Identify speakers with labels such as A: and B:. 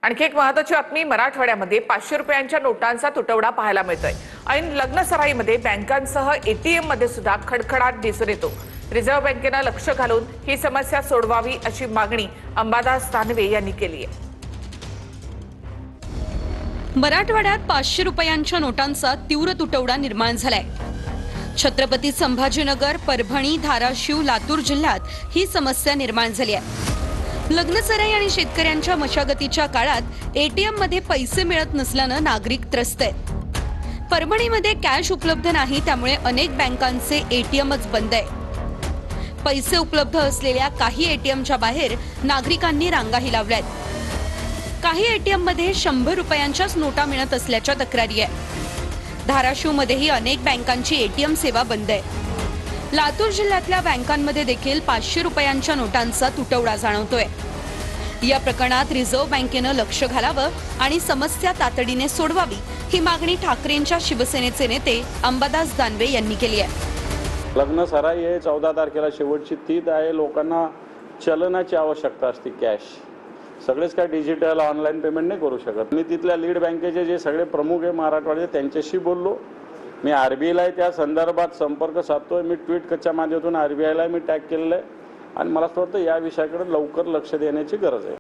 A: आणखी एक महत्त्वाची बातमी, मराठवाड्यामध्ये 500 रुपयांच्या नोटांचा तुटवडा पाहायला मिळतोय। ऐन लग्न सराईमध्ये बँकांसह एटीएम मध्ये सुद्धा खडखडाट दिसून येतो। रिझर्व्ह बँकेनं लक्ष घालून ही समस्या सोडवावी अशी मागणी अंबादास दानवे यांनी केली आहे।
B: मराठवाड्यात 500 रुपयांच्या नोटांचा तीव्र तुटवडा निर्माण झालाय। छत्रपती संभाजीनगर, परभणी, धाराशिव, लातूर जिल्ह्यात ही समस्या निर्माण झाली आहे। लग्नसराई आणि शेतकऱ्यांच्या मशागतीच्या काळात एटीएम मध्ये पैसे मिळत नसल्यानं नागरिक त्रस्त आहेत। परभणीमध्ये कॅश उपलब्ध नाही, त्यामुळे अनेक बँकांचे एटीएमच बंद आहे। पैसे उपलब्ध असलेल्या काही एटीएमच्या बाहेर नागरिकांनी रांगाही लावल्यात। काही एटीएम मध्ये 100 रुपयांच्याच नोटा मिळत असल्याच्या तक्रारी आहे। धाराशिवमध्येही अनेक बँकांची एटीएम सेवा बंद आहे। लातूर जिल्ह्यातल्या बँकांमध्ये देखील 500 रुपयांच्या नोटांचा तुटवडा जाणवतोय। या प्रकरणात रिझर्व्ह बँकेनं लक्ष घालावं आणि समस्या तातडीने सोडवावी ही मागणी ठाकरेंच्या शिवसेनेचे नेते अंबादास दानवे यांनी केली आहे।
C: लग्न सराई आहे, 14 तारखेला शेवटची तीद आहे। लोकांना चलनाची आवश्यकता असते, कॅश। सगळेच काय डिजिटल ऑनलाईन पेमेंट नाही करू शकत। मी तिथल्या लीड बँकेचे जे सगळे प्रमुख आहे मराठवाड्याचे त्यांच्याशी बोललो। मी आरबीआयला त्या संदर्भात संपर्क साधतोय। मी ट्विटच्या माध्यमातून आरबीआयला मी टॅग केलेलं आहे आणि मला असं वाटतं या विषयाकडे लवकर लक्ष देण्याची गरज आहे।